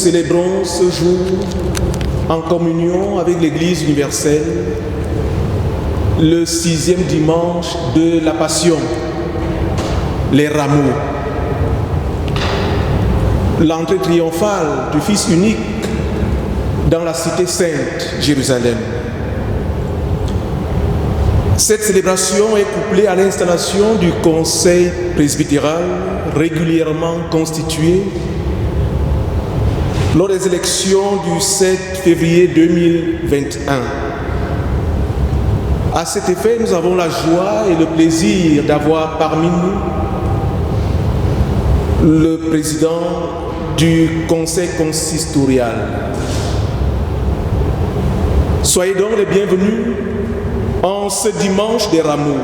célébrons ce jour en communion avec l'Église universelle, le 6e dimanche de la Passion, les rameaux. L'entrée triomphale du Fils unique dans la cité sainte, Jérusalem. Cette célébration est couplée à l'installation du conseil presbytéral régulièrement constitué lors des élections du 7 février 2021. À cet effet, nous avons la joie et le plaisir d'avoir parmi nous le président du conseil consistorial. Soyez donc les bienvenus en ce dimanche des rameaux.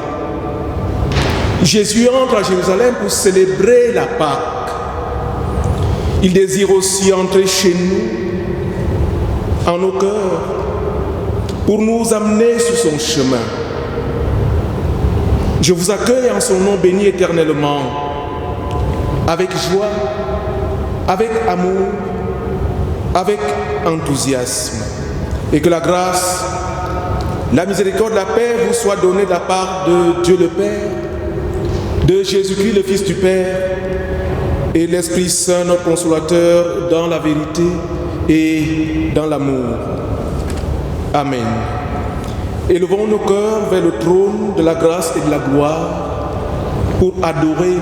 Jésus entre à Jérusalem pour célébrer la Pâque. Il désire aussi entrer chez nous, en nos cœurs, pour nous amener sur son chemin. Je vous accueille en son nom béni éternellement, avec joie, avec amour, avec enthousiasme. Et que la grâce, la miséricorde, la paix vous soit donnée de la part de Dieu le Père, de Jésus-Christ le Fils du Père, et l'Esprit Saint, notre consolateur, dans la vérité et dans l'amour. Amen. Élevons nos cœurs vers le trône de la grâce et de la gloire pour adorer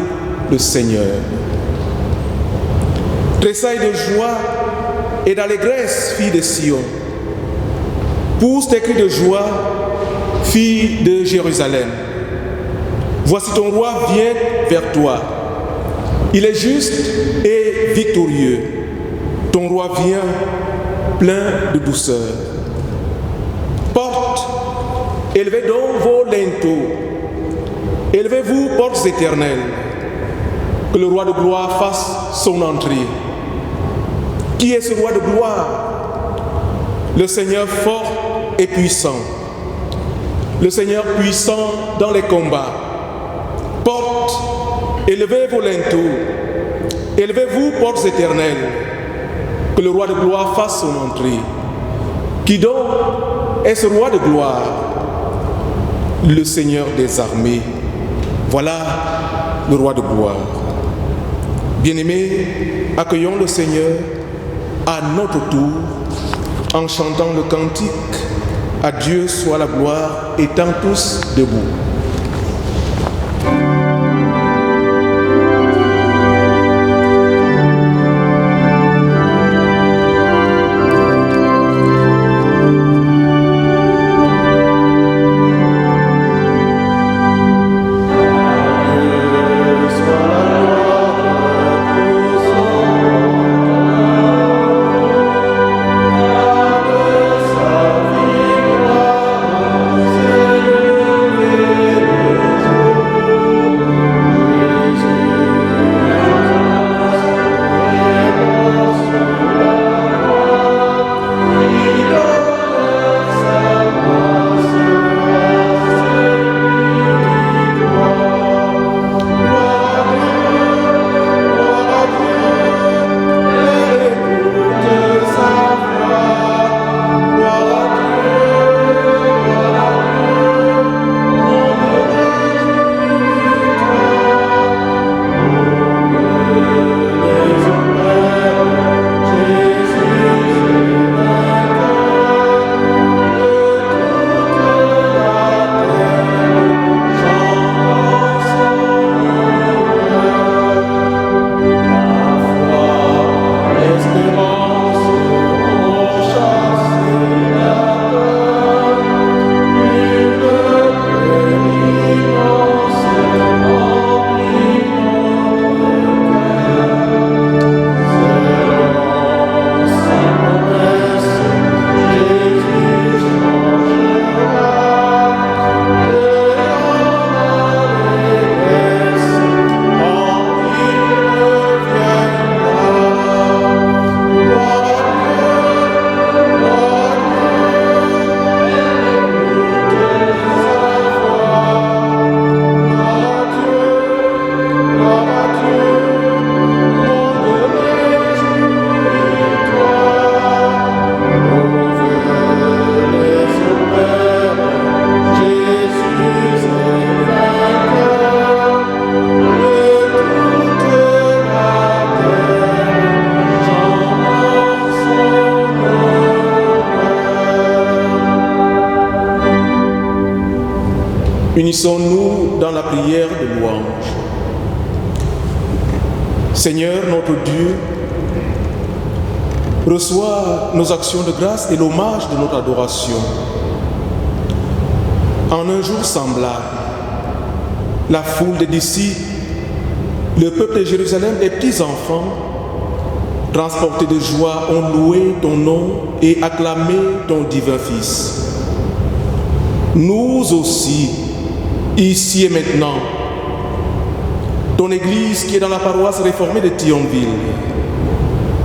le Seigneur. Tressaille de joie et d'allégresse, fille de Sion. Pousse tes cris de joie, fille de Jérusalem. Voici ton roi vient vers toi. Il est juste et victorieux. Ton roi vient plein de douceur. Portes, élevez donc vos linteaux. Élevez-vous, portes éternelles. Que le roi de gloire fasse son entrée. Qui est ce roi de gloire? Le Seigneur fort et puissant. Le Seigneur puissant dans les combats. Portes, élevez vos linteaux. Élevez-vous, portes éternelles. Que le roi de gloire fasse son entrée. Qui donc est ce roi de gloire? Le Seigneur des armées. Voilà le roi de gloire. Bien-aimés, accueillons le Seigneur à notre tour en chantant le cantique « À Dieu soit la gloire » étant tous debout. Amen. Unissons-nous dans la prière de louange. Seigneur notre Dieu, reçois nos actions de grâce et l'hommage de notre adoration. En un jour semblable, la foule des disciples, le peuple de Jérusalem, les petits-enfants, transportés de joie, ont loué ton nom et acclamé ton divin Fils. Nous aussi, ici et maintenant, ton Église qui est dans la paroisse réformée de Thionville,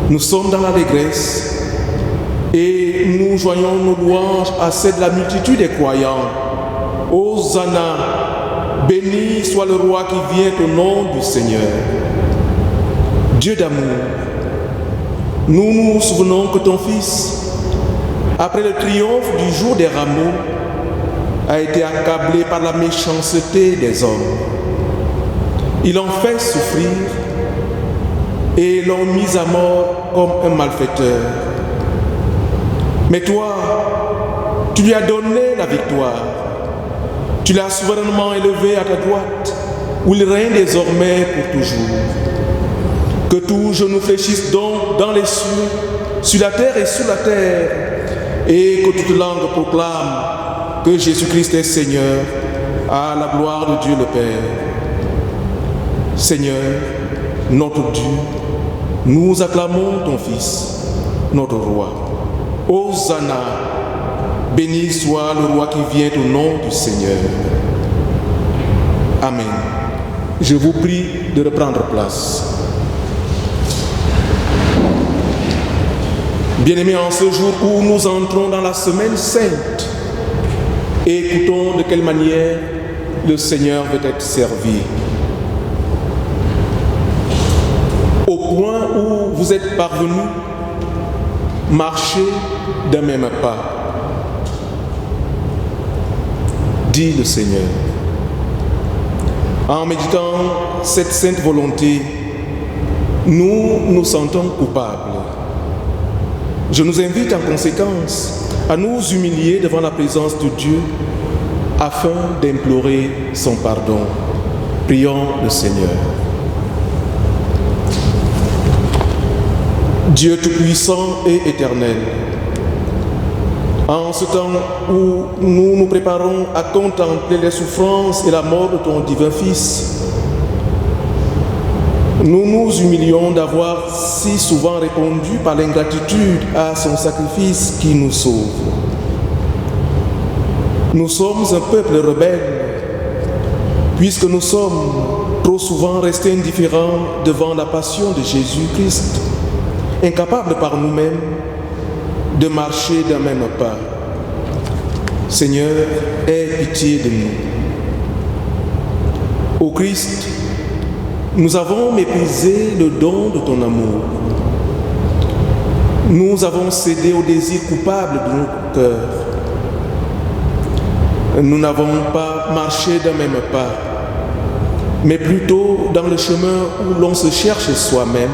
nous sommes dans l'allégresse et nous joignons nos louanges à celle de la multitude des croyants. Hosanna, béni soit le roi qui vient au nom du Seigneur. Dieu d'amour, nous nous souvenons que ton Fils, après le triomphe du jour des rameaux, a été accablé par la méchanceté des hommes. Ils l'ont fait souffrir et l'ont mis à mort comme un malfaiteur. Mais toi, tu lui as donné la victoire. Tu l'as souverainement élevé à ta droite, où il règne désormais pour toujours. Que tout genou fléchisse donc dans les cieux, sur la terre et sous la terre, et que toute langue proclame que Jésus-Christ est Seigneur, à la gloire de Dieu le Père. Seigneur, notre Dieu, nous acclamons ton Fils, notre Roi. Hosanna, béni soit le Roi qui vient au nom du Seigneur. Amen. Je vous prie de reprendre place. Bien-aimés, en ce jour où nous entrons dans la semaine sainte, écoutons de quelle manière le Seigneur veut être servi. Au point où vous êtes parvenus, marchez d'un même pas. Dit le Seigneur. En méditant cette sainte volonté, nous nous sentons coupables. Je nous invite en conséquence à nous humilier devant la présence de Dieu afin d'implorer son pardon. Prions le Seigneur. Dieu Tout-Puissant et Éternel, en ce temps où nous nous préparons à contempler les souffrances et la mort de ton divin Fils, nous nous humilions d'avoir si souvent répondu par l'ingratitude à son sacrifice qui nous sauve. Nous sommes un peuple rebelle, puisque nous sommes trop souvent restés indifférents devant la passion de Jésus-Christ, incapables par nous-mêmes de marcher d'un même pas. Seigneur, aie pitié de nous. Ô Christ, nous avons méprisé le don de ton amour. Nous avons cédé au désir coupable de notre cœur. Nous n'avons pas marché d'un même pas, mais plutôt dans le chemin où l'on se cherche soi-même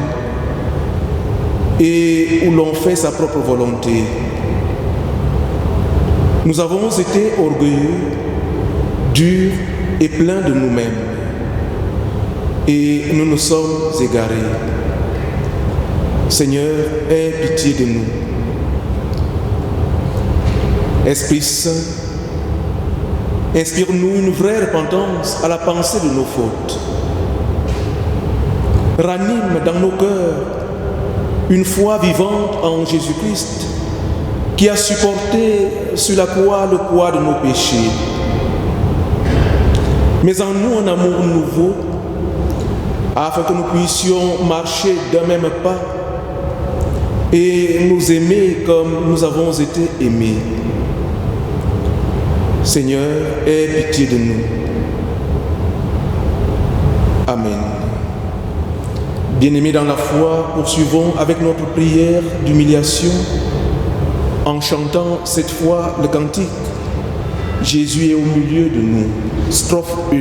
et où l'on fait sa propre volonté. Nous avons été orgueilleux, durs et pleins de nous-mêmes. Et nous nous sommes égarés. Seigneur, aie pitié de nous. Esprit Saint, inspire-nous une vraie repentance à la pensée de nos fautes. Ranime dans nos cœurs une foi vivante en Jésus-Christ qui a supporté sur la croix le poids de nos péchés. Mais en nous un amour nouveau, afin que nous puissions marcher d'un même pas et nous aimer comme nous avons été aimés. Seigneur, aie pitié de nous. Amen. Bien-aimés dans la foi, poursuivons avec notre prière d'humiliation en chantant cette fois le cantique « Jésus est au milieu de nous ». Strophe 1.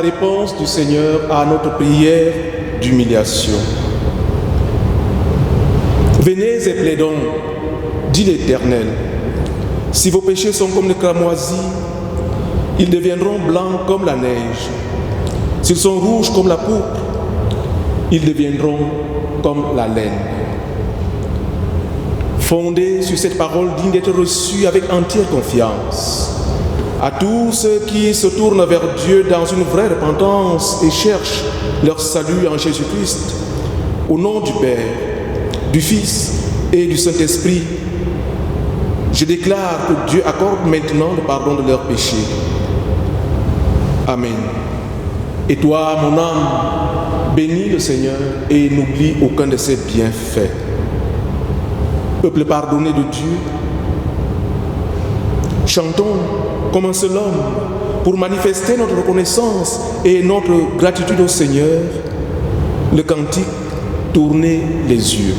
réponse du Seigneur à notre prière d'humiliation. Venez et plaidons, dit l'Éternel. Si vos péchés sont comme le cramoisi, ils deviendront blancs comme la neige. S'ils sont rouges comme la pourpre, ils deviendront comme la laine. Fondez sur cette parole digne d'être reçue avec entière confiance. À tous ceux qui se tournent vers Dieu dans une vraie repentance et cherchent leur salut en Jésus-Christ, au nom du Père, du Fils et du Saint-Esprit, je déclare que Dieu accorde maintenant le pardon de leurs péchés. Amen. Et toi, mon âme, bénis le Seigneur et n'oublie aucun de ses bienfaits. Peuple pardonné de Dieu, chantons comme un seul homme pour manifester notre reconnaissance et notre gratitude au Seigneur, le cantique « Tournez les yeux ».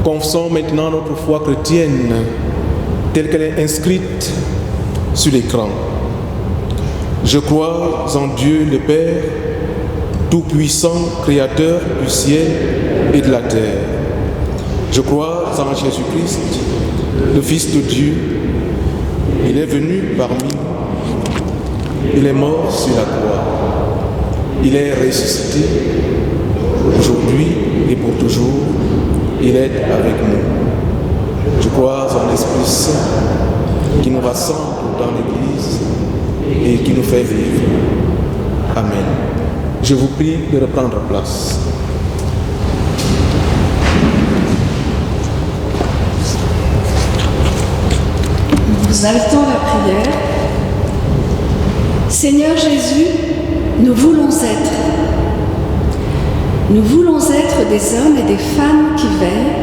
Confessons maintenant notre foi chrétienne telle qu'elle est inscrite sur l'écran. Je crois en Dieu le Père, Tout-Puissant, Créateur du ciel et de la terre. Je crois en Jésus-Christ, le Fils de Dieu. Il est venu parmi nous. Il est mort sur la croix. Il est ressuscité. Aujourd'hui et pour toujours, il est avec nous. Je crois en l'Esprit Saint qui nous rassemble dans l'Église et qui nous fait vivre. Amen. Je vous prie de reprendre place. Nous invitons la prière. Seigneur Jésus, nous voulons être. Nous voulons être des hommes et des femmes qui veillent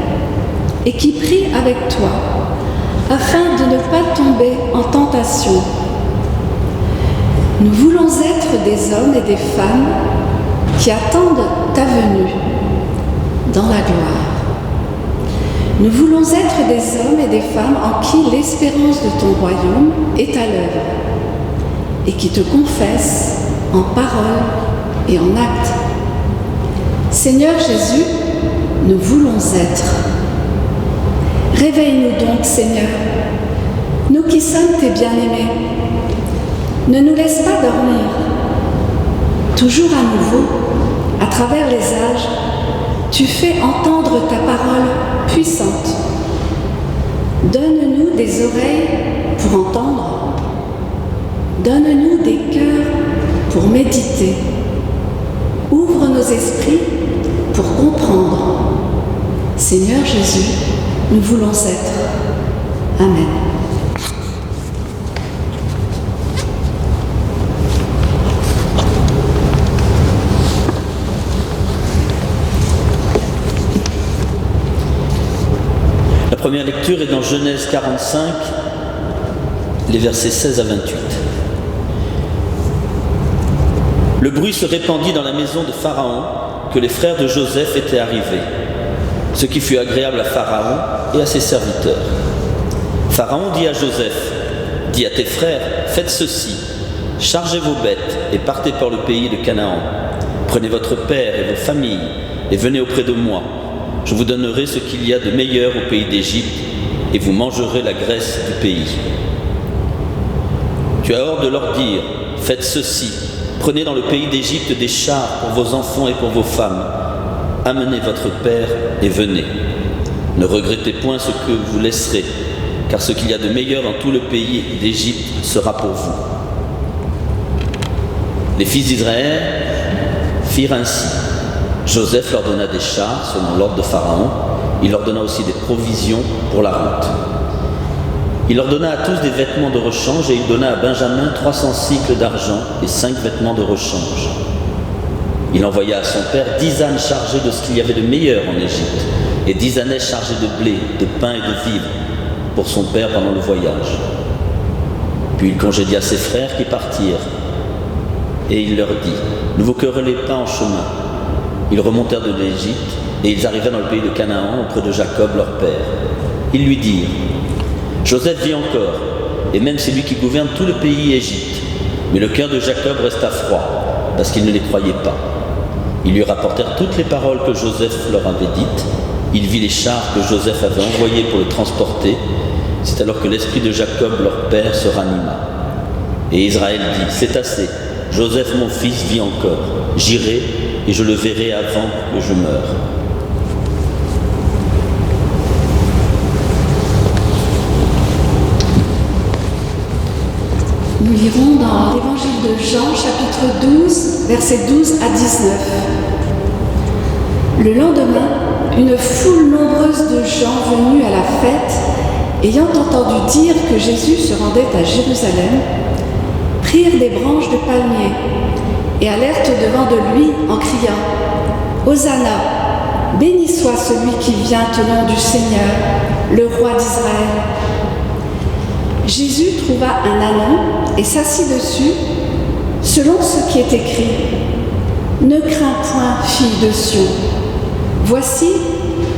et qui prient avec toi, afin de ne pas tomber en tentation. Nous voulons être des hommes et des femmes qui attendent ta venue dans la gloire. Nous voulons être des hommes et des femmes en qui l'espérance de ton royaume est à l'œuvre et qui te confessent en parole et en acte. Seigneur Jésus, nous voulons être. Réveille-nous donc, Seigneur, nous qui sommes tes bien-aimés. Ne nous laisse pas dormir. Toujours à nouveau, à travers les âges, tu fais entendre ta parole puissante. Donne-nous des oreilles pour entendre. Donne-nous des cœurs pour méditer. Ouvre nos esprits pour comprendre. Seigneur Jésus, nous voulons être. Amen. La première lecture est dans Genèse 45, les versets 16 à 28. Le bruit se répandit dans la maison de Pharaon que les frères de Joseph étaient arrivés, ce qui fut agréable à Pharaon et à ses serviteurs. Pharaon dit à Joseph, « Dis à tes frères, faites ceci, chargez vos bêtes et partez par le pays de Canaan. Prenez votre père et vos familles et venez auprès de moi. Je vous donnerai ce qu'il y a de meilleur au pays d'Égypte et vous mangerez la graisse du pays. Tu as ordre de leur dire, faites ceci, prenez dans le pays d'Égypte des chars pour vos enfants et pour vos femmes. Amenez votre père et venez. Ne regrettez point ce que vous laisserez, car ce qu'il y a de meilleur dans tout le pays d'Égypte sera pour vous. » Les fils d'Israël firent ainsi. Joseph leur donna des chars selon l'ordre de Pharaon. Il leur donna aussi des provisions pour la route. Il leur donna à tous des vêtements de rechange et il donna à Benjamin 300 cycles d'argent et 5 vêtements de rechange. Il envoya à son père 10 ânes chargés de ce qu'il y avait de meilleur en Égypte et 10 ânes chargés de blé, de pain et de vivres pour son père pendant le voyage. Puis il congédia ses frères qui partirent et il leur dit, « Ne vous querellez pas en chemin. » Ils remontèrent de l'Égypte et ils arrivèrent dans le pays de Canaan auprès de Jacob leur père. Ils lui dirent, « Joseph vit encore, et même c'est lui qui gouverne tout le pays Égypte. Mais le cœur de Jacob resta froid, parce qu'il ne les croyait pas. » Ils lui rapportèrent toutes les paroles que Joseph leur avait dites. Il vit les chars que Joseph avait envoyés pour le transporter. C'est alors que l'esprit de Jacob leur père se ranima. Et Israël dit, « C'est assez, Joseph mon fils vit encore. J'irai et je le verrai avant que je meure. » Nous lirons dans l'évangile de Jean, chapitre 12, versets 12 à 19. Le lendemain, une foule nombreuse de gens venus à la fête, ayant entendu dire que Jésus se rendait à Jérusalem, prirent des branches de palmier et allèrent au-devant de lui en criant « Hosanna, béni soit celui qui vient au nom du Seigneur, le roi d'Israël. » Jésus trouva un ânon et s'assit dessus, selon ce qui est écrit. « Ne crains point, fille de Sion. Voici,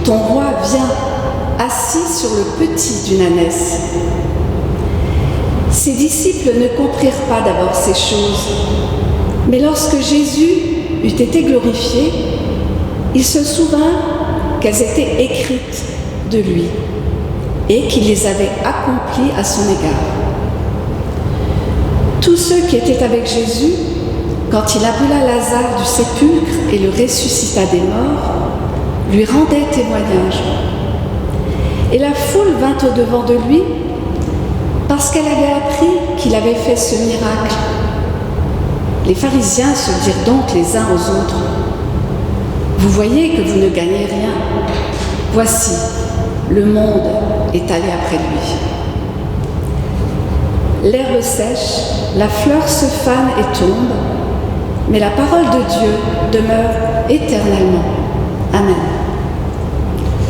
ton roi vient, assis sur le petit d'une ânesse. » Ses disciples ne comprirent pas d'abord ces choses, mais lorsque Jésus eut été glorifié, il se souvint qu'elles étaient écrites de lui et qu'il les avait accomplies à son égard. Tous ceux qui étaient avec Jésus, quand il appela Lazare du sépulcre et le ressuscita des morts, lui rendaient témoignage. Et la foule vint au-devant de lui parce qu'elle avait appris qu'il avait fait ce miracle. Les pharisiens se dirent donc les uns aux autres, « Vous voyez que vous ne gagnez rien. Voici, le monde est allé après lui. » L'herbe sèche, la fleur se fane et tombe, mais la parole de Dieu demeure éternellement. Amen.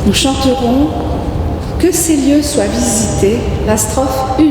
Nous chanterons que ces lieux soient visités. La strophe 1.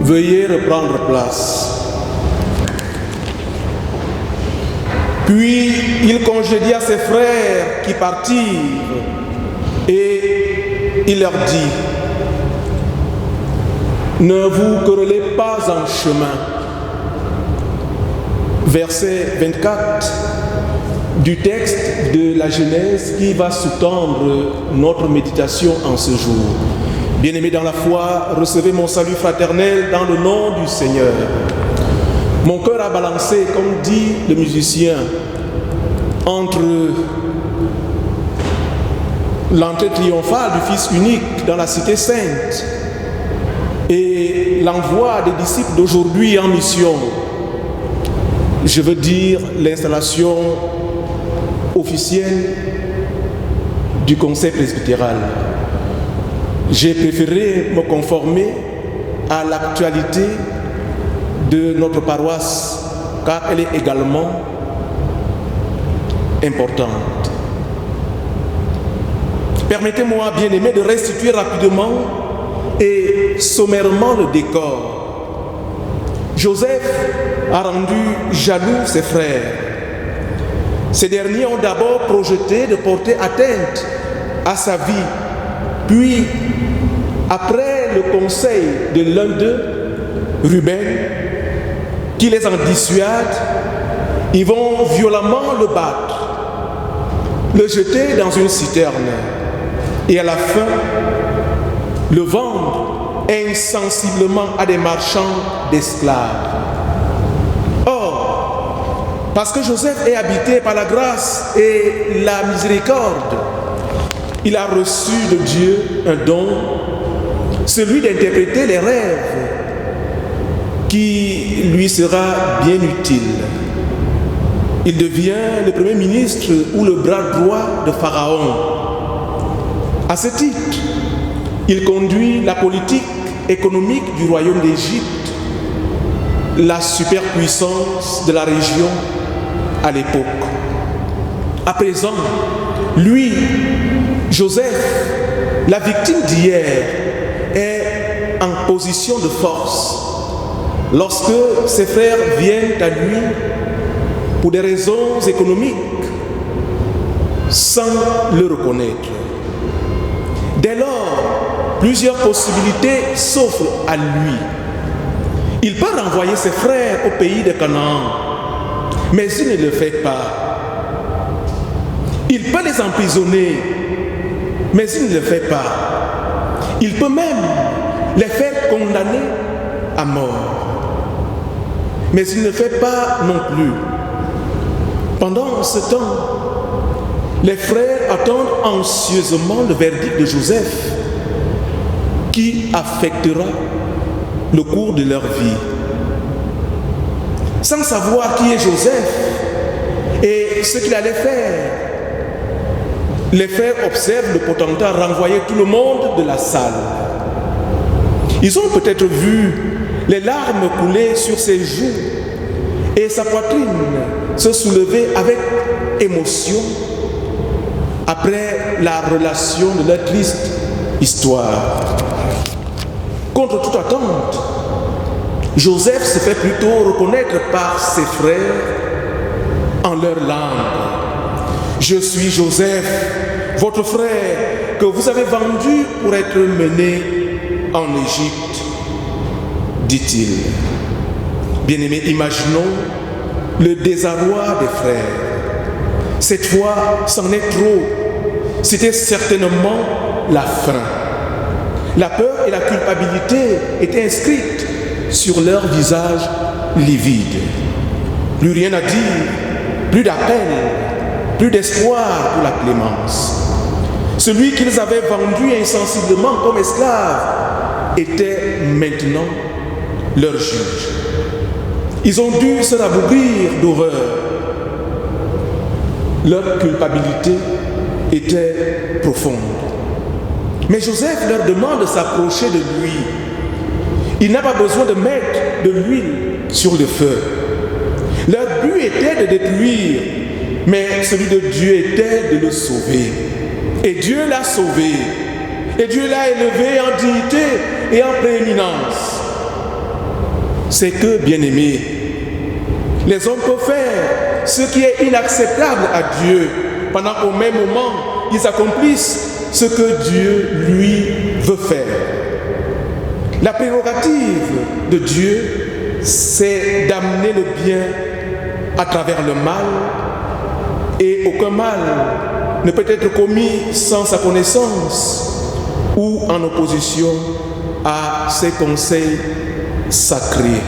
Veuillez reprendre place. Puis il congédia ses frères qui partirent et il leur dit: ne vous querellez pas en chemin. Verset 24 du texte de la Genèse qui va sous-tendre notre méditation en ce jour. Bien-aimés dans la foi, recevez mon salut fraternel dans le nom du Seigneur. Mon cœur a balancé, comme dit le musicien, entre l'entrée triomphale du Fils unique dans la cité sainte et l'envoi des disciples d'aujourd'hui en mission. Je veux dire l'installation officielle du conseil presbytéral. J'ai préféré me conformer à l'actualité de notre paroisse, car elle est également importante. Permettez-moi, bien-aimés, de restituer rapidement et sommairement le décor. Joseph a rendu jaloux ses frères. Ces derniers ont d'abord projeté de porter atteinte à sa vie, puis, après le conseil de l'un d'eux, Ruben, qui les en dissuade, ils vont violemment le battre, le jeter dans une citerne et à la fin, le vendre insensiblement à des marchands d'esclaves. Or, parce que Joseph est habité par la grâce et la miséricorde, il a reçu de Dieu un don, celui d'interpréter les rêves qui lui sera bien utile. Il devient le premier ministre ou le bras droit de Pharaon. À ce titre, il conduit la politique économique du royaume d'Égypte, la superpuissance de la région à l'époque. À présent, lui, Joseph, la victime d'hier, est en position de force lorsque ses frères viennent à lui pour des raisons économiques sans le reconnaître. Dès lors, plusieurs possibilités s'offrent à lui. Il peut renvoyer ses frères au pays de Canaan, mais il ne le fait pas. Il peut les emprisonner, mais il ne le fait pas. Il peut même les faire condamner à mort, mais il ne le fait pas non plus. Pendant ce temps, les frères attendent anxieusement le verdict de Joseph qui affectera le cours de leur vie. Sans savoir qui est Joseph et ce qu'il allait faire, les frères observent le potentat renvoyer tout le monde de la salle. Ils ont peut-être vu les larmes couler sur ses joues et sa poitrine se soulever avec émotion après la relation de leur triste histoire. Contre toute attente, Joseph se fait plutôt reconnaître par ses frères en leur langue. Je suis Joseph, votre frère, que vous avez vendu pour être mené en Égypte, dit-il. Bien-aimés, imaginons le désarroi des frères. Cette fois, c'en est trop. C'était certainement la fin. La peur et la culpabilité étaient inscrites sur leur visage livide. Plus rien à dire, plus d'appel, plus d'espoir pour la clémence. Celui qu'ils avaient vendu insensiblement comme esclave était maintenant leur juge. Ils ont dû se rabougrir d'horreur. Leur culpabilité était profonde. Mais Joseph leur demande de s'approcher de lui. Il n'a pas besoin de mettre de l'huile sur le feu. Leur but était de détruire, mais celui de Dieu était de le sauver. Et Dieu l'a sauvé. Et Dieu l'a élevé en dignité et en prééminence. C'est que, bien-aimés, les hommes peuvent faire ce qui est inacceptable à Dieu, pendant qu'au même moment, ils accomplissent ce que Dieu, lui, veut faire. La prérogative de Dieu, c'est d'amener le bien à travers le mal, et aucun mal ne peut être commis sans sa connaissance ou en opposition à ses conseils sacrés.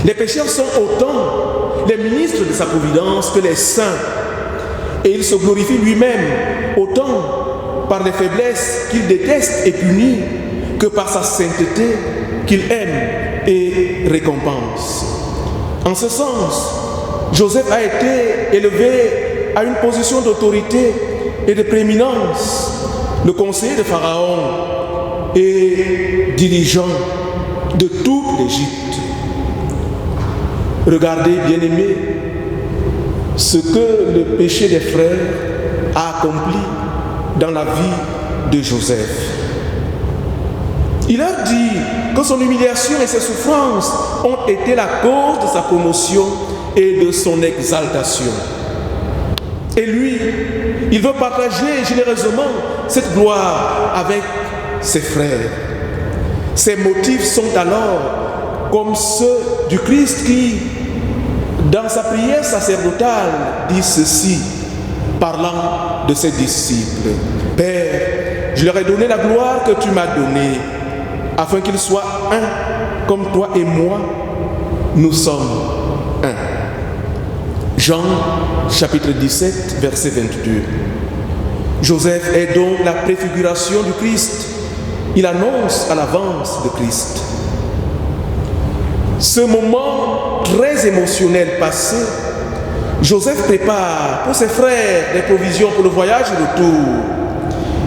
Les pécheurs sont autant les ministres de sa providence que les saints, et il se glorifie lui-même autant par les faiblesses qu'il déteste et punit que par sa sainteté qu'il aime et récompense. En ce sens, Joseph a été élevé à une position d'autorité et de prééminence, le conseiller de Pharaon et dirigeant de toute l'Égypte. Regardez, bien-aimés, ce que le péché des frères a accompli dans la vie de Joseph. Il leur dit que son humiliation et ses souffrances ont été la cause de sa promotion et de son exaltation. Et lui, il veut partager généreusement cette gloire avec ses frères. Ses motifs sont alors comme ceux du Christ qui, dans sa prière sacerdotale, dit ceci, parlant de ses disciples. Père, je leur ai donné la gloire que tu m'as donnée, afin qu'ils soient un, comme toi et moi, nous sommes un. Jean, chapitre 17, verset 22. Joseph est donc la préfiguration du Christ. Il annonce à l'avance le Christ. Ce moment très émotionnel passé, Joseph prépare pour ses frères des provisions pour le voyage et le retour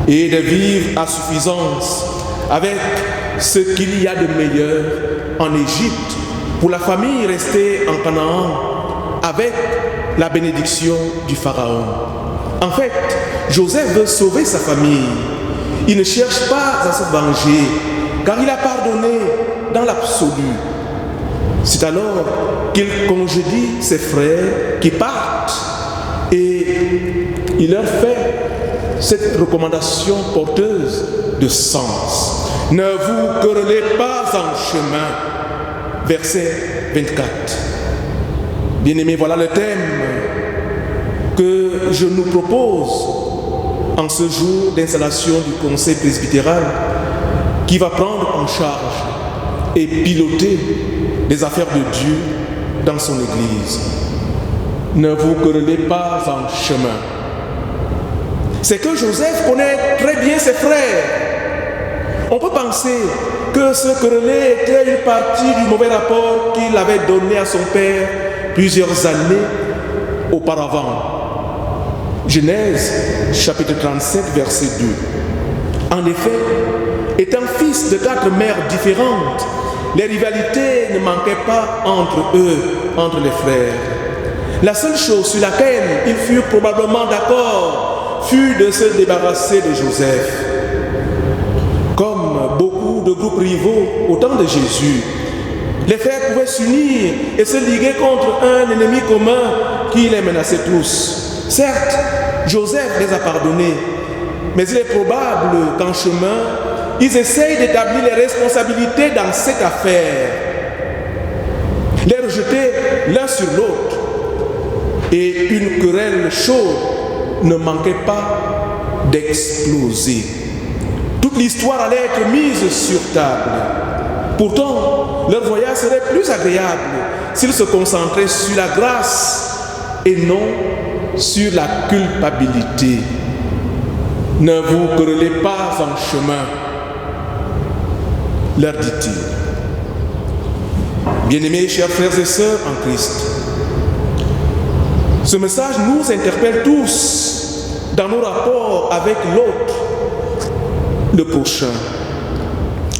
et de vivre à suffisance avec ce qu'il y a de meilleur en Égypte pour la famille restée en Canaan avec la bénédiction du Pharaon. En fait, Joseph veut sauver sa famille. Il ne cherche pas à se venger car il a pardonné dans l'absolu. C'est alors qu'il congédie ses frères qui partent et il leur fait cette recommandation porteuse de sens. Ne vous querellez pas en chemin. Verset 24. Bien-aimés, voilà le thème que je nous propose en ce jour d'installation du conseil presbytéral qui va prendre en charge et piloter les affaires de Dieu dans son Église. Ne vous querellez pas en chemin. C'est que Joseph connaît très bien ses frères. On peut penser que ce quereller était une partie du mauvais rapport qu'il avait donné à son père plusieurs années auparavant. Genèse, chapitre 37, verset 2. En effet, étant fils de 4 mères différentes, les rivalités ne manquaient pas entre eux, entre les frères. La seule chose sur laquelle ils furent probablement d'accord, fut de se débarrasser de Joseph. Comme beaucoup de groupes rivaux au temps de Jésus, les frères pouvaient s'unir et se liguer contre un ennemi commun qui les menaçait tous. Certes, Joseph les a pardonnés, mais il est probable qu'en chemin, ils essayent d'établir les responsabilités dans cette affaire, les rejeter l'un sur l'autre. Et une querelle chaude ne manquait pas d'exploser. Toute l'histoire allait être mise sur table. Pourtant, leur voyage serait plus agréable s'ils se concentraient sur la grâce et non sur la culpabilité. Ne vous querellez pas en chemin, leur dit-il. Bien-aimés, chers frères et sœurs en Christ, ce message nous interpelle tous dans nos rapports avec l'autre, le prochain.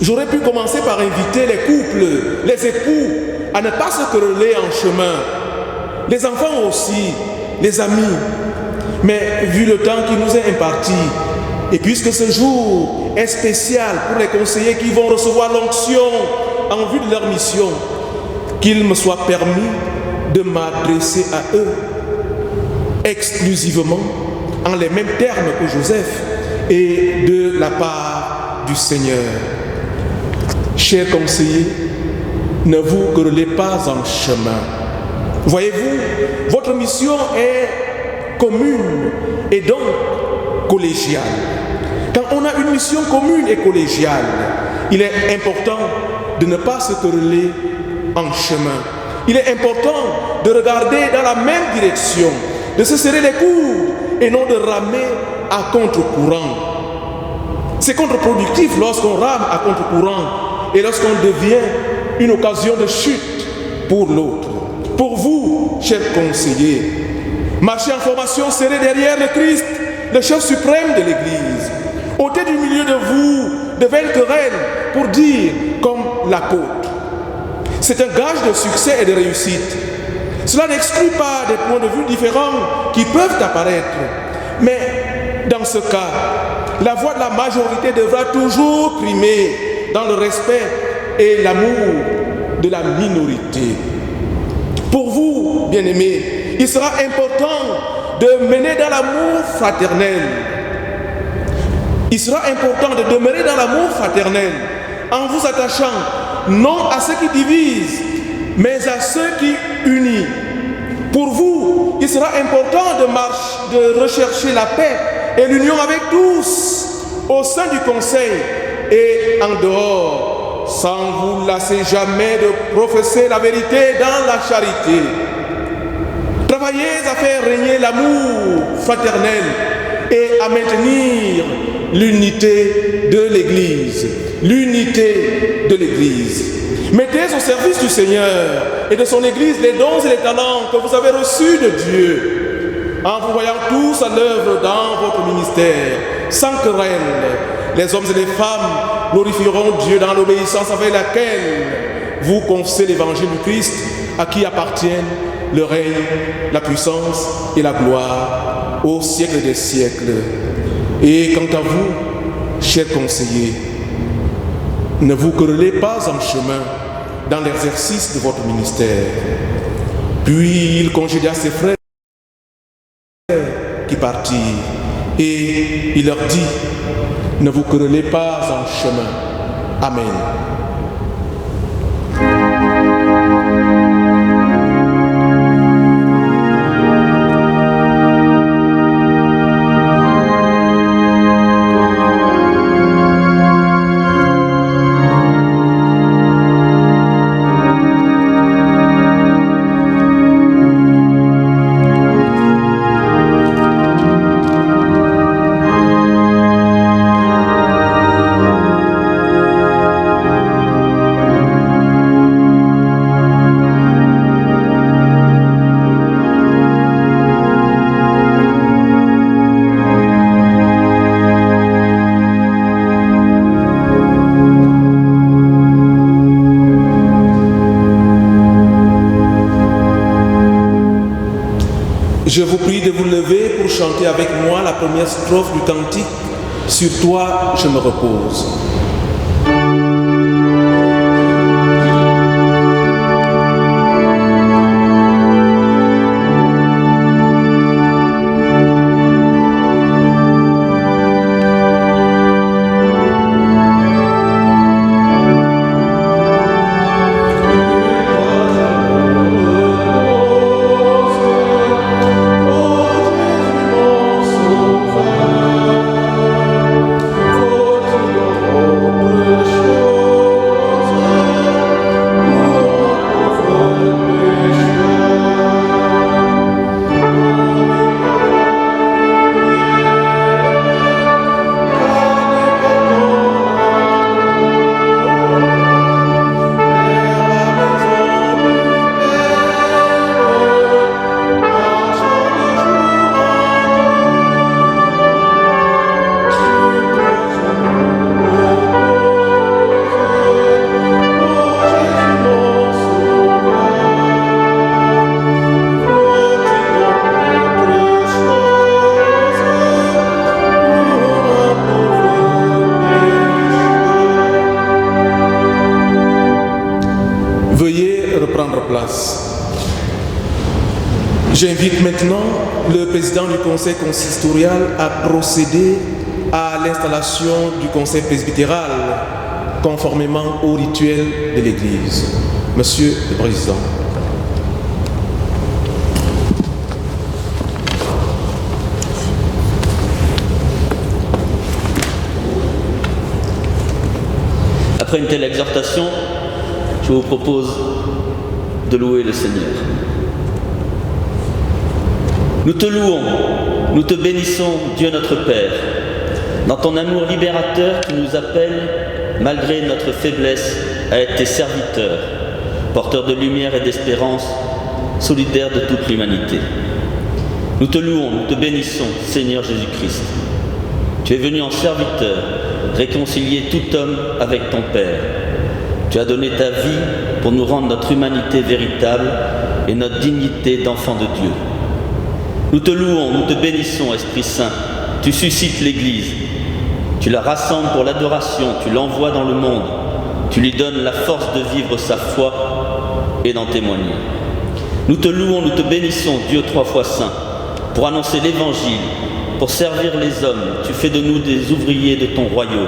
J'aurais pu commencer par inviter les couples, les époux à ne pas se quereller en chemin, les enfants aussi, les amis. Mais vu le temps qui nous est imparti, et puisque ce jour est spécial pour les conseillers qui vont recevoir l'onction en vue de leur mission, qu'il me soit permis de m'adresser à eux exclusivement en les mêmes termes que Joseph et de la part du Seigneur. Chers conseillers, ne vous querellez pas en chemin. Voyez-vous, votre mission est commune et donc collégiale. Quand on a une mission commune et collégiale, il est important de ne pas se quereller en chemin. Il est important de regarder dans la même direction, de se serrer les coudes et non de ramer à contre-courant. C'est contre-productif lorsqu'on rame à contre-courant et lorsqu'on devient une occasion de chute pour l'autre. Pour vous, chers conseillers, marchez en formation serrée derrière le Christ, le chef suprême de l'Église. Ôtez du milieu de vous de vaines querelles pour dire comme l'apôtre. C'est un gage de succès et de réussite. Cela n'exclut pas des points de vue différents qui peuvent apparaître. Mais dans ce cas, la voix de la majorité devra toujours primer dans le respect et l'amour de la minorité. Pour vous, bien-aimés, il sera important de mener dans l'amour fraternel. Il sera important de demeurer dans l'amour fraternel en vous attachant non à ceux qui divisent, mais à ceux qui unissent. Pour vous, il sera important de rechercher la paix et l'union avec tous au sein du conseil et en dehors, sans vous lasser jamais de professer la vérité dans la charité. Travaillez à faire régner l'amour fraternel et à maintenir l'unité de l'Église. L'unité de l'Église. Mettez au service du Seigneur et de son Église les dons et les talents que vous avez reçus de Dieu, en vous voyant tous à l'œuvre dans votre ministère, sans querelle. Les hommes et les femmes glorifieront Dieu dans l'obéissance avec laquelle vous confessez l'évangile du Christ, à qui appartiennent le règne, la puissance et la gloire au siècle des siècles. Et quant à vous, chers conseillers, ne vous querellez pas en chemin dans l'exercice de votre ministère. Puis il congédia ses frères qui partirent et il leur dit, ne vous querellez pas en chemin. Amen. Je vous prie de vous lever pour chanter avec moi la première strophe du cantique « Sur toi, je me repose ». J'invite maintenant le président du conseil consistorial à procéder à l'installation du conseil presbytéral conformément au rituel de l'Église. Monsieur le Président. Après une telle exhortation, je vous propose de louer le Seigneur. Nous te louons, nous te bénissons, Dieu notre Père, dans ton amour libérateur qui nous appelle, malgré notre faiblesse, à être tes serviteurs, porteurs de lumière et d'espérance, solidaires de toute l'humanité. Nous te louons, nous te bénissons, Seigneur Jésus-Christ. Tu es venu en serviteur, réconcilier tout homme avec ton Père. Tu as donné ta vie pour nous rendre notre humanité véritable et notre dignité d'enfant de Dieu. Nous te louons, nous te bénissons, Esprit Saint. Tu suscites l'Église. Tu la rassembles pour l'adoration, tu l'envoies dans le monde. Tu lui donnes la force de vivre sa foi et d'en témoigner. Nous te louons, nous te bénissons, Dieu trois fois saint, pour annoncer l'Évangile, pour servir les hommes. Tu fais de nous des ouvriers de ton royaume.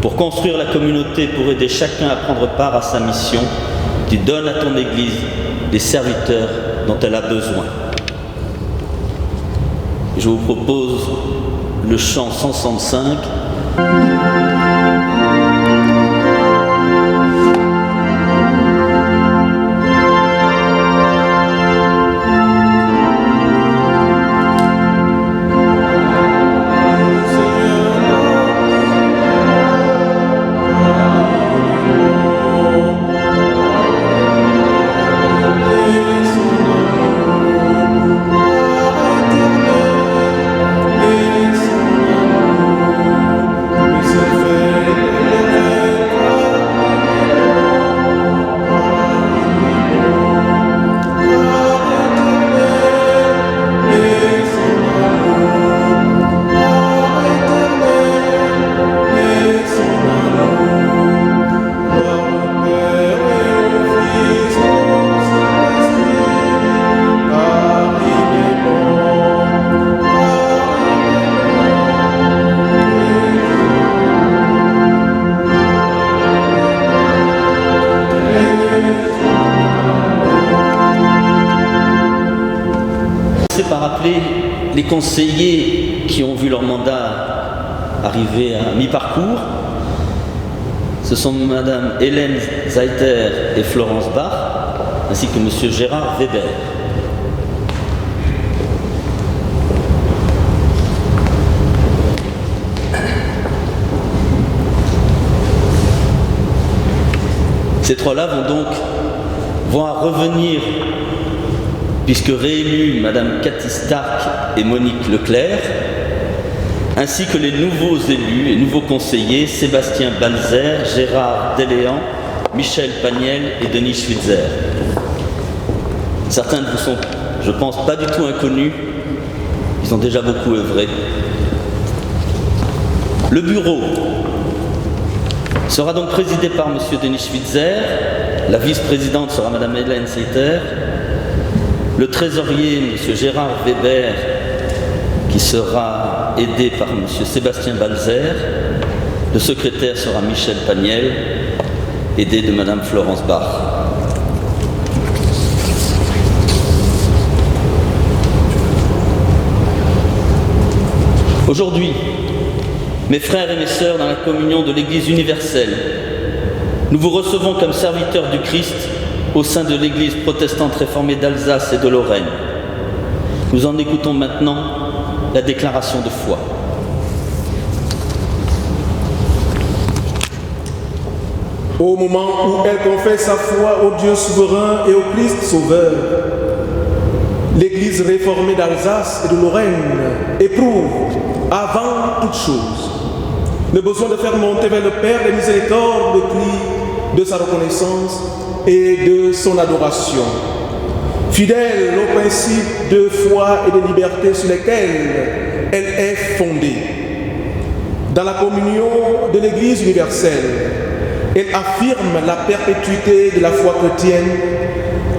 Pour construire la communauté, pour aider chacun à prendre part à sa mission, tu donnes à ton Église les serviteurs dont elle a besoin. Je vous propose le chant 165. Les conseillers qui ont vu leur mandat arriver à mi-parcours, ce sont Madame Hélène Zeiter et Florence Bach, ainsi que Monsieur Gérard Weber. Ces trois-là vont à revenir, puisque réélues Madame Cathy Stark et Monique Leclerc, ainsi que les nouveaux élus et nouveaux conseillers Sébastien Balzer, Gérard Deléan, Michel Pagnel et Denis Schwitzer. Certains de vous sont je pense, pas du tout inconnus. Ils ont déjà beaucoup œuvré. Le bureau sera donc présidé par M. Denis Schwitzer. La vice-présidente sera Mme Hélène Seiter. Le trésorier, M. Gérard Weber, qui sera aidé par M. Sébastien Balzer. Le secrétaire sera Michel Paniel, aidé de Mme Florence Bach. Aujourd'hui, mes frères et mes sœurs dans la communion de l'Église universelle, nous vous recevons comme serviteurs du Christ au sein de l'Église protestante réformée d'Alsace et de Lorraine. Nous en écoutons maintenant la déclaration de foi. Au moment où elle confesse sa foi au Dieu souverain et au Christ sauveur, l'Église réformée d'Alsace et de Lorraine éprouve, avant toute chose, le besoin de faire monter vers le Père des miséricordes le cri de sa reconnaissance et de son adoration. Fidèle aux principes de foi et de liberté sur lesquels elle est fondée. Dans la communion de l'Église universelle, elle affirme la perpétuité de la foi chrétienne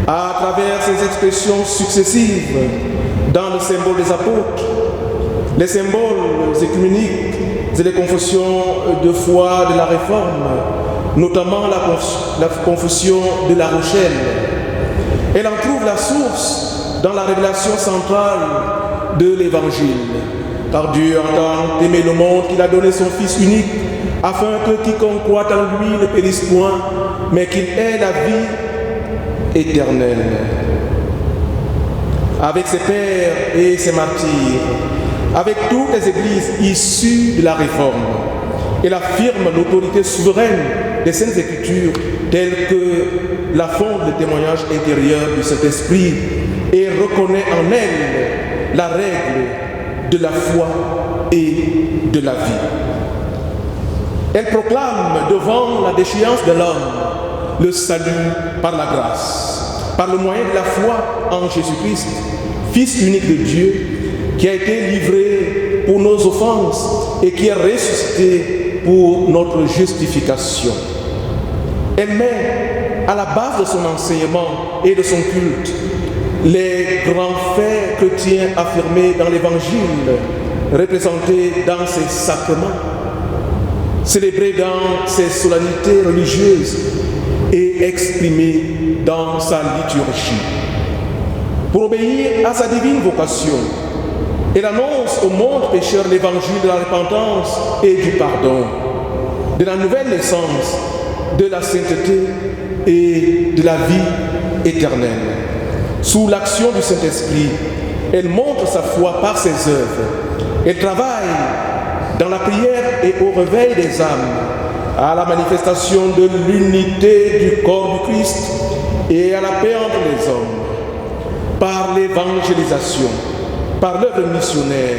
à travers ses expressions successives dans le symbole des apôtres, les symboles écuméniques et les confessions de foi de la Réforme, notamment la confession de La Rochelle. Elle en trouve la source dans la révélation centrale de l'Évangile. Car Dieu a tant aimé le monde qu'il a donné son Fils unique, afin que quiconque croit en lui ne périsse point, mais qu'il ait la vie éternelle. Avec ses pères et ses martyrs, avec toutes les églises issues de la Réforme, elle affirme l'autorité souveraine des Saintes Écritures telles que la fonde le témoignage intérieur du Saint-Esprit et reconnaît en elle la règle de la foi et de la vie. Elle proclame devant la déchéance de l'homme le salut par la grâce, par le moyen de la foi en Jésus-Christ, Fils unique de Dieu, qui a été livré pour nos offenses et qui est ressuscité pour notre justification. Elle met à la base de son enseignement et de son culte les grands faits chrétiens affirmés dans l'Évangile, représentés dans ses sacrements, célébrés dans ses solennités religieuses et exprimés dans sa liturgie. Pour obéir à sa divine vocation, elle annonce au monde pécheur l'évangile de la repentance et du pardon, de la nouvelle naissance, de la sainteté et de la vie éternelle. Sous l'action du Saint-Esprit, elle montre sa foi par ses œuvres. Elle travaille dans la prière et au réveil des âmes, à la manifestation de l'unité du corps du Christ et à la paix entre les hommes, par l'évangélisation, par l'œuvre missionnaire,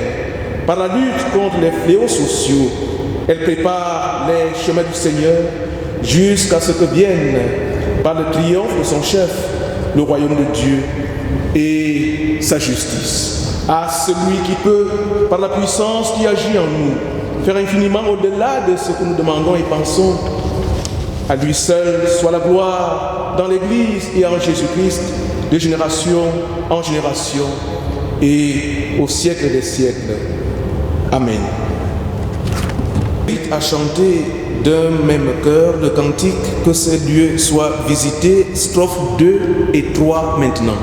par la lutte contre les fléaux sociaux. Elle prépare les chemins du Seigneur jusqu'à ce que vienne, par le triomphe de son chef, le royaume de Dieu et sa justice. À celui qui peut, par la puissance qui agit en nous, faire infiniment au-delà de ce que nous demandons et pensons, à lui seul soit la gloire dans l'Église et en Jésus-Christ, de génération en génération et au siècle des siècles. Amen. À chanter d'un même cœur le cantique que ces lieux soient visités, strophes 2 et 3 maintenant.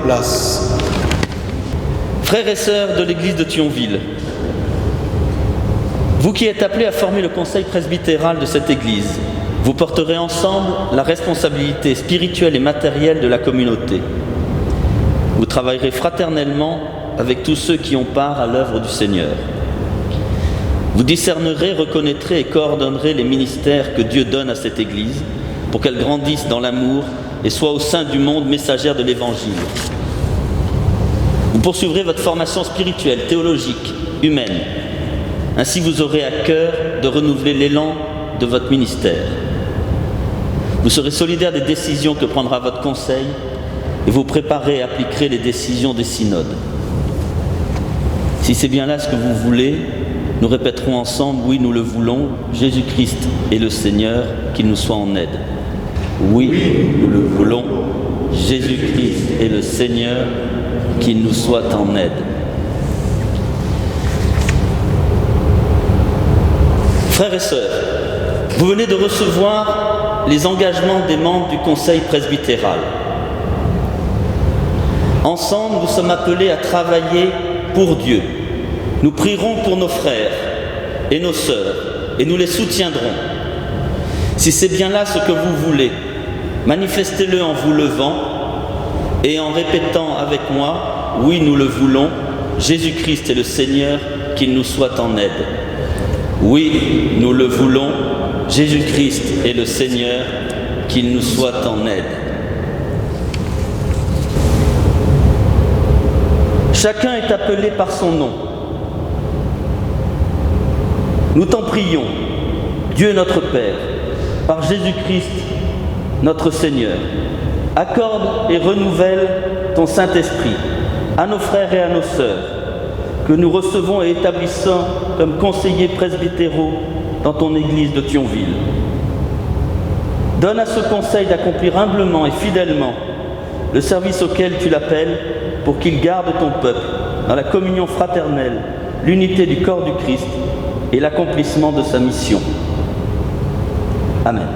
place. Frères et sœurs de l'église de Thionville, vous qui êtes appelés à former le conseil presbytéral de cette église, vous porterez ensemble la responsabilité spirituelle et matérielle de la communauté. Vous travaillerez fraternellement avec tous ceux qui ont part à l'œuvre du Seigneur. Vous discernerez, reconnaîtrez et coordonnerez les ministères que Dieu donne à cette église pour qu'elle grandisse dans l'amour et soit au sein du monde messagère de l'Évangile. Vous poursuivrez votre formation spirituelle, théologique, humaine. Ainsi vous aurez à cœur de renouveler l'élan de votre ministère. Vous serez solidaire des décisions que prendra votre conseil et vous préparez et appliquerez les décisions des synodes. Si c'est bien là ce que vous voulez, nous répéterons ensemble, oui, nous le voulons, Jésus-Christ est le Seigneur, qu'il nous soit en aide. Oui, nous le voulons, Jésus-Christ est le Seigneur, qu'il nous soit en aide. Frères et sœurs, vous venez de recevoir les engagements des membres du conseil presbytéral. Ensemble, nous sommes appelés à travailler pour Dieu. Nous prierons pour nos frères et nos sœurs et nous les soutiendrons. Si c'est bien là ce que vous voulez, manifestez-le en vous levant et en répétant avec moi, oui, nous le voulons, Jésus-Christ est le Seigneur, qu'il nous soit en aide. Oui, nous le voulons, Jésus-Christ est le Seigneur, qu'il nous soit en aide. Chacun est appelé par son nom. Nous t'en prions, Dieu notre Père, par Jésus-Christ, notre Seigneur, accorde et renouvelle ton Saint-Esprit à nos frères et à nos sœurs, que nous recevons et établissons comme conseillers presbytéraux dans ton Église de Thionville. Donne à ce conseil d'accomplir humblement et fidèlement le service auquel tu l'appelles pour qu'il garde ton peuple dans la communion fraternelle, l'unité du corps du Christ et l'accomplissement de sa mission. Amen.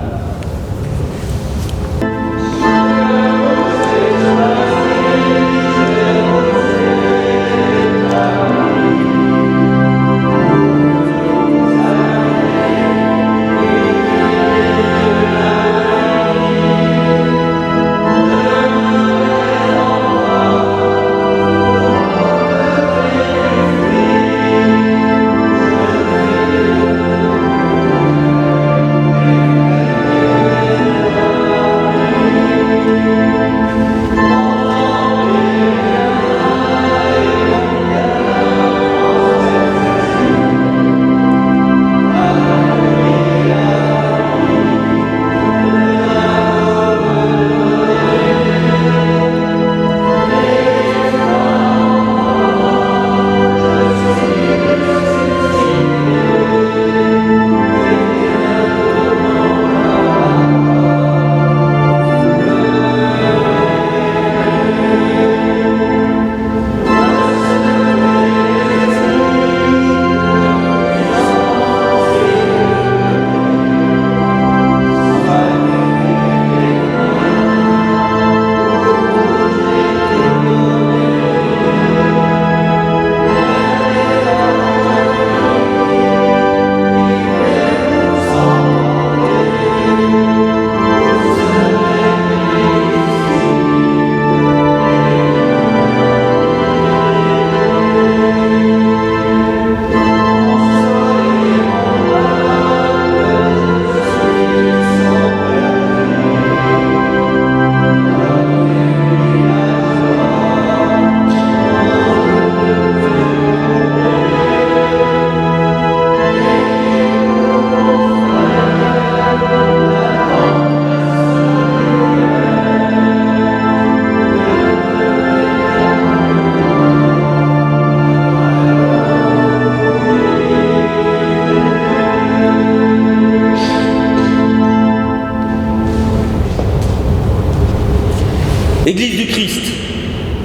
Église du Christ,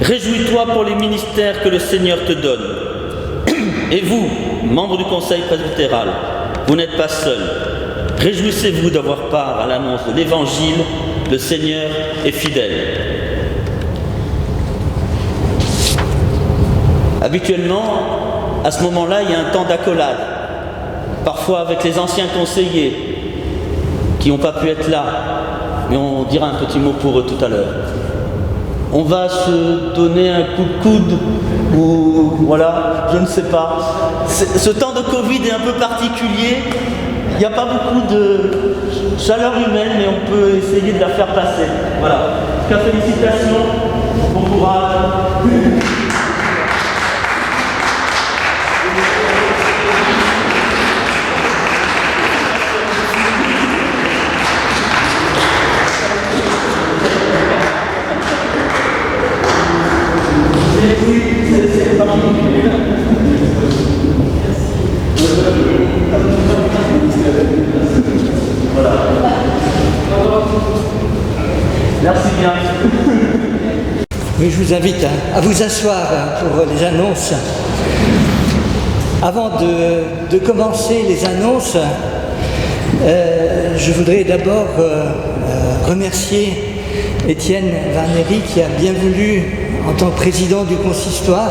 réjouis-toi pour les ministères que le Seigneur te donne. Et vous, membres du conseil presbytéral, vous n'êtes pas seuls. Réjouissez-vous d'avoir part à l'annonce de l'Évangile, le Seigneur est fidèle. Habituellement, à ce moment-là, il y a un temps d'accolade, parfois avec les anciens conseillers qui n'ont pas pu être là, mais on dira un petit mot pour eux tout à l'heure. On va se donner un coup de coude, ou voilà, je ne sais pas. Ce temps de Covid est un peu particulier, il n'y a pas beaucoup de chaleur humaine, mais on peut essayer de la faire passer. Voilà. En tout cas, félicitations, bon courage. Voilà. Merci bien. Oui, je vous invite à vous asseoir pour les annonces. Avant de commencer les annonces, je voudrais d'abord remercier Étienne Varneri qui a bien voulu, en tant que président du consistoire,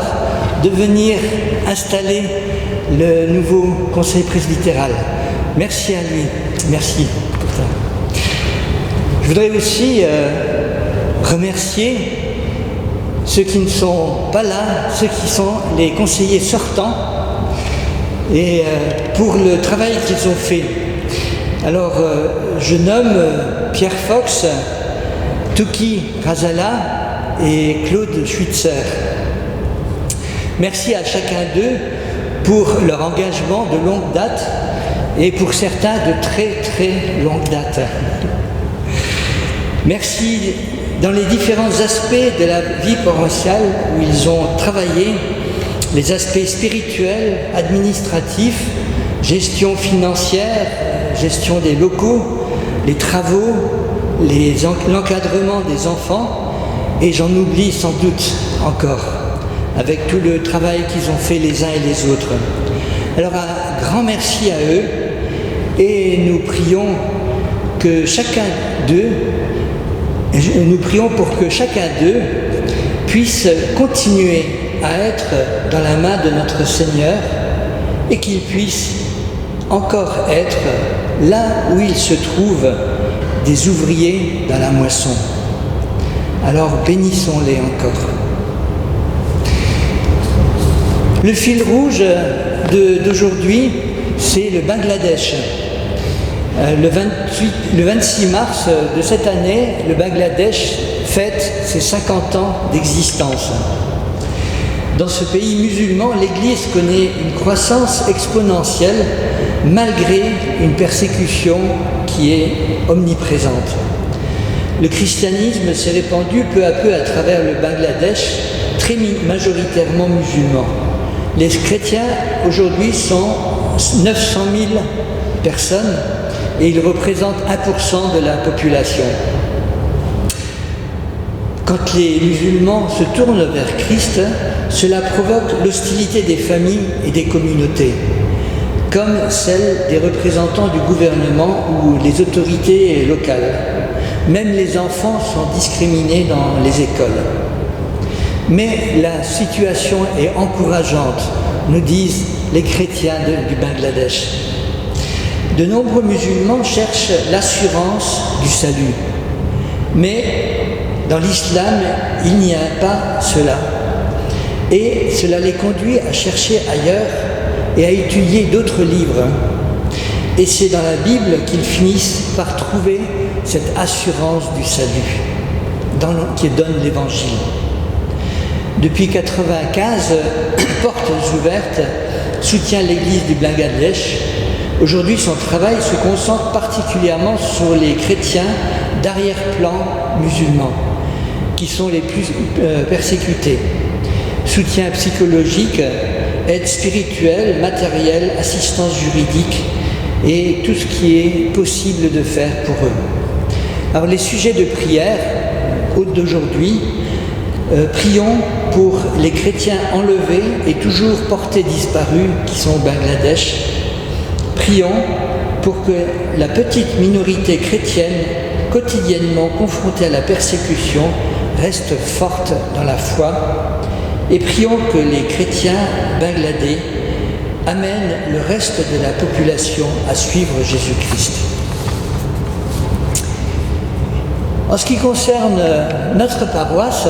de venir installer le nouveau conseil presbytéral. Merci à lui. Merci pour ça. Je voudrais aussi remercier ceux qui ne sont pas là, ceux qui sont les conseillers sortants, et pour le travail qu'ils ont fait. Alors, je nomme Pierre Fox, Touki Razala et Claude Schwitzer. Merci à chacun d'eux pour leur engagement de longue date et pour certains de très très longue date. Merci dans les différents aspects de la vie paroissiale où ils ont travaillé, les aspects spirituels, administratifs, gestion financière, gestion des locaux, les travaux, l'encadrement des enfants, et j'en oublie sans doute encore, avec tout le travail qu'ils ont fait les uns et les autres. Alors un grand merci à eux, et nous prions que chacun d'eux, nous prions pour que chacun d'eux puisse continuer à être dans la main de notre Seigneur et qu'il puisse encore être là où il se trouve des ouvriers dans la moisson. Alors bénissons-les encore. Le fil rouge d'aujourd'hui, c'est le Bangladesh. Le 26 mars de cette année, le Bangladesh fête ses 50 ans d'existence. Dans ce pays musulman, l'Église connaît une croissance exponentielle malgré une persécution qui est omniprésente. Le christianisme s'est répandu peu à peu à travers le Bangladesh, très majoritairement musulman. Les chrétiens aujourd'hui sont 900 000 personnes et ils représentent 1% de la population. Quand les musulmans se tournent vers Christ, cela provoque l'hostilité des familles et des communautés, comme celle des représentants du gouvernement ou les autorités locales. Même les enfants sont discriminés dans les écoles. Mais la situation est encourageante, nous disent les chrétiens du Bangladesh. De nombreux musulmans cherchent l'assurance du salut. Mais dans l'islam, il n'y a pas cela. Et cela les conduit à chercher ailleurs et à étudier d'autres livres. Et c'est dans la Bible qu'ils finissent par trouver cette assurance du salut qui donne l'Évangile. Depuis 1995, Portes Ouvertes soutient l'Église du Bangladesh. Aujourd'hui, son travail se concentre particulièrement sur les chrétiens d'arrière-plan musulmans, qui sont les plus persécutés. Soutien psychologique, aide spirituelle, matérielle, assistance juridique et tout ce qui est possible de faire pour eux. Alors les sujets de prière d'aujourd'hui, prions pour les chrétiens enlevés et toujours portés disparus qui sont au Bangladesh. Prions pour que la petite minorité chrétienne quotidiennement confrontée à la persécution reste forte dans la foi et prions que les chrétiens bangladais amènent le reste de la population à suivre Jésus-Christ. En ce qui concerne notre paroisse,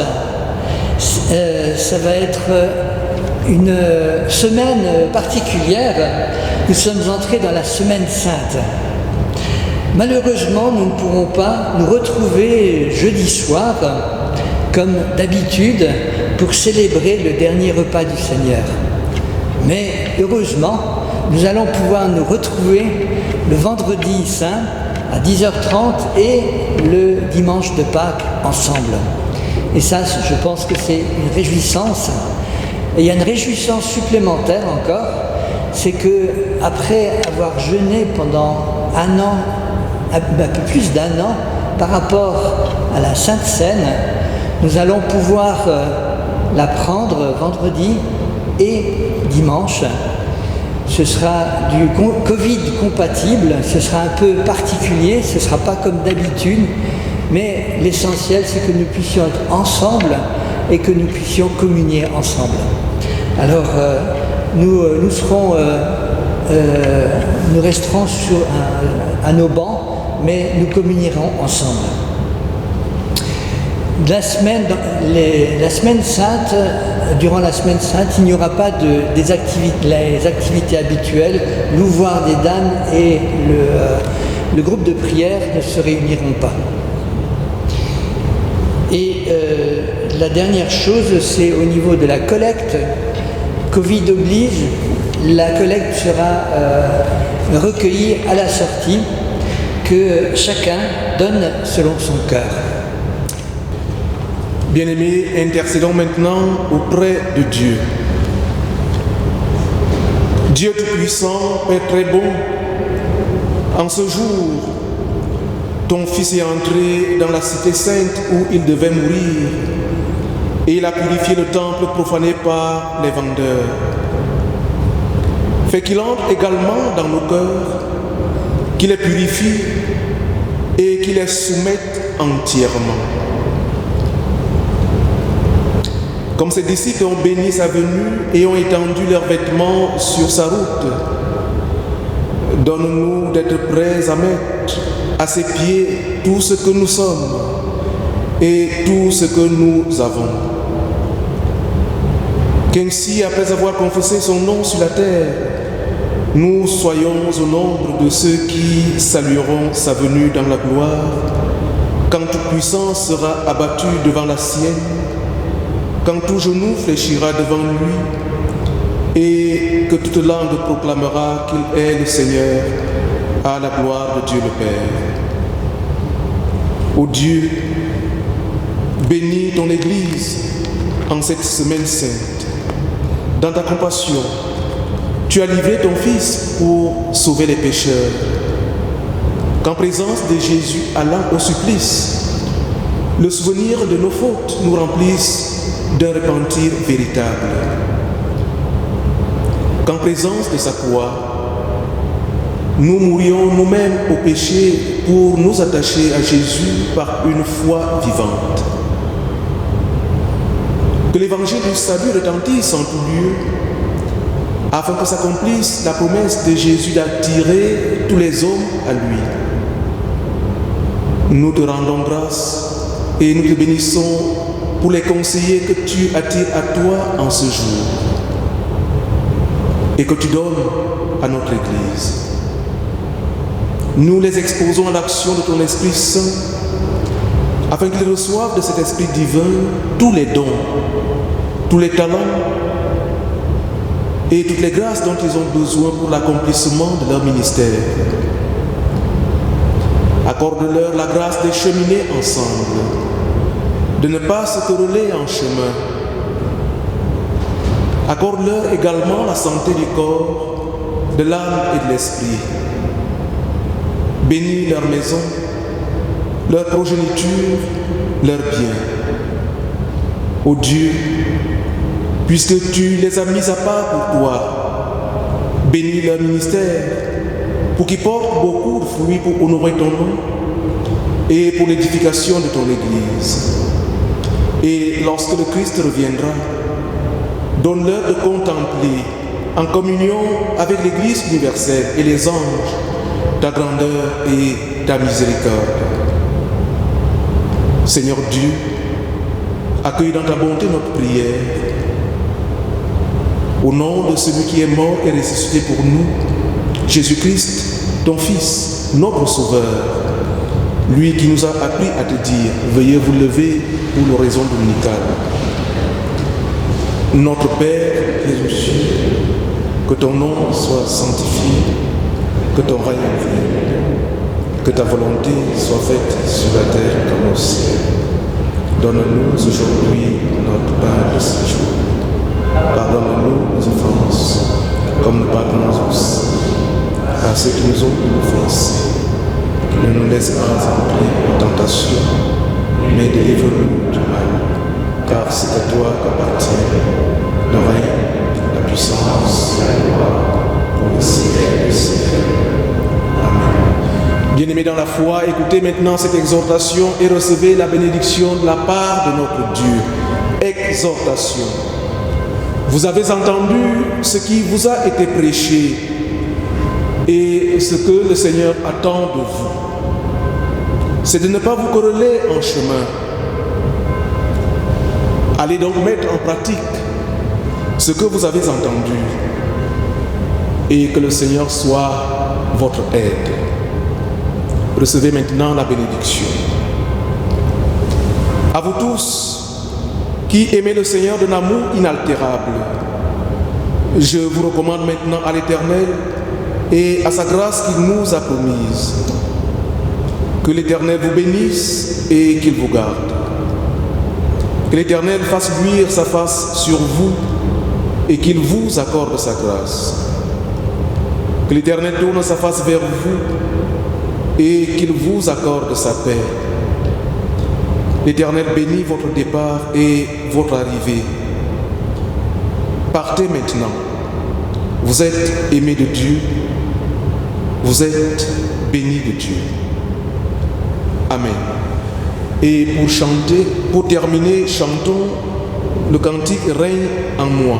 ça va être une semaine particulière. Nous sommes entrés dans la Semaine Sainte. Malheureusement, nous ne pourrons pas nous retrouver jeudi soir, comme d'habitude, pour célébrer le dernier repas du Seigneur. Mais heureusement, nous allons pouvoir nous retrouver le vendredi saint à 10h30 et le dimanche de Pâques ensemble. Et ça, je pense que c'est une réjouissance. Et il y a une réjouissance supplémentaire encore, c'est que après avoir jeûné pendant un an, un peu plus d'un an, par rapport à la Sainte Seine, nous allons pouvoir la prendre vendredi et dimanche. Ce sera du Covid compatible, ce sera un peu particulier, ce ne sera pas comme d'habitude, mais l'essentiel c'est que nous puissions être ensemble et que nous puissions communier ensemble. Alors nous resterons à nos bancs, mais nous communierons ensemble. La semaine sainte, durant la semaine sainte, il n'y aura pas les activités habituelles. L'ouvroir des dames et le groupe de prière ne se réuniront pas. Et la dernière chose, c'est au niveau de la collecte. Covid oblige, la collecte sera recueillie à la sortie, que chacun donne selon son cœur. Bien-aimés, intercédons maintenant auprès de Dieu. Dieu Tout-Puissant, Père très bon, en ce jour, ton Fils est entré dans la cité sainte où il devait mourir et il a purifié le temple profané par les vendeurs. Fais qu'il entre également dans nos cœurs, qu'il les purifie et qu'il les soumette entièrement. Comme ses disciples ont béni sa venue et ont étendu leurs vêtements sur sa route, donne-nous d'être prêts à mettre à ses pieds tout ce que nous sommes et tout ce que nous avons. Qu'ainsi, après avoir confessé son nom sur la terre, nous soyons au nombre de ceux qui salueront sa venue dans la gloire, quand toute puissance sera abattue devant la sienne, quand tout genou fléchira devant lui et que toute langue proclamera qu'il est le Seigneur, à la gloire de Dieu le Père. Ô Dieu, bénis ton Église en cette semaine sainte. Dans ta compassion, tu as livré ton Fils pour sauver les pécheurs. Qu'en présence de Jésus allant au supplice, le souvenir de nos fautes nous remplisse d'un repentir véritable. Qu'en présence de sa croix, nous mourions nous-mêmes au péché pour nous attacher à Jésus par une foi vivante. Que l'évangile du salut retentisse en tout lieu, afin que s'accomplisse la promesse de Jésus d'attirer tous les hommes à lui. Nous te rendons grâce et nous te bénissons pour les conseillers que tu attires à toi en ce jour et que tu donnes à notre Église. Nous les exposons à l'action de ton Esprit Saint afin qu'ils reçoivent de cet Esprit divin tous les dons, tous les talents et toutes les grâces dont ils ont besoin pour l'accomplissement de leur ministère. Accorde-leur la grâce de cheminer ensemble, de ne pas se quereller en chemin. Accorde-leur également la santé du corps, de l'âme et de l'esprit. Bénis leur maison, leur progéniture, leurs biens. Ô Dieu, puisque tu les as mis à part pour toi, bénis leur ministère pour qu'ils portent beaucoup de fruits pour honorer ton nom et pour l'édification de ton Église. Et lorsque le Christ reviendra, Donne-leur de contempler en communion avec l'Église universelle et les anges ta grandeur et ta miséricorde. Seigneur Dieu, accueille dans ta bonté notre prière. Au nom de celui qui est mort et ressuscité pour nous, Jésus-Christ, ton Fils, notre Sauveur, lui qui nous a appris à te dire, veuillez vous lever pour l'oraison dominicale. Notre Père qui es aux cieux, que ton nom soit sanctifié, que ton règne vienne, que ta volonté soit faite sur la terre comme au ciel. Donne-nous aujourd'hui notre pain de ce jour. Pardonne-nous nos offenses, comme nous pardonnons aussi à ceux qui nous ont offensés. Ne nous laisse pas entrer en tentation, mais délivre-nous du mal. Car c'est à toi qu'appartient le règne, la puissance, la gloire, pour le siècle des siècles. Amen. Bien-aimés dans la foi, écoutez maintenant cette exhortation et recevez la bénédiction de la part de notre Dieu. Exhortation. Vous avez entendu ce qui vous a été prêché et ce que le Seigneur attend de vous. C'est de ne pas vous corréler en chemin. Allez donc mettre en pratique ce que vous avez entendu et que le Seigneur soit votre aide. Recevez maintenant la bénédiction. À vous tous qui aimez le Seigneur d'un amour inaltérable, je vous recommande maintenant à l'Éternel et à sa grâce qu'il nous a promise. Que l'Éternel vous bénisse et qu'il vous garde. Que l'Éternel fasse luire sa face sur vous et qu'il vous accorde sa grâce. Que l'Éternel tourne sa face vers vous et qu'il vous accorde sa paix. L'Éternel bénit votre départ et votre arrivée. Partez maintenant. Vous êtes aimés de Dieu. Vous êtes bénis de Dieu. Amen. Et pour chanter, pour terminer, chantons le cantique Règne en moi.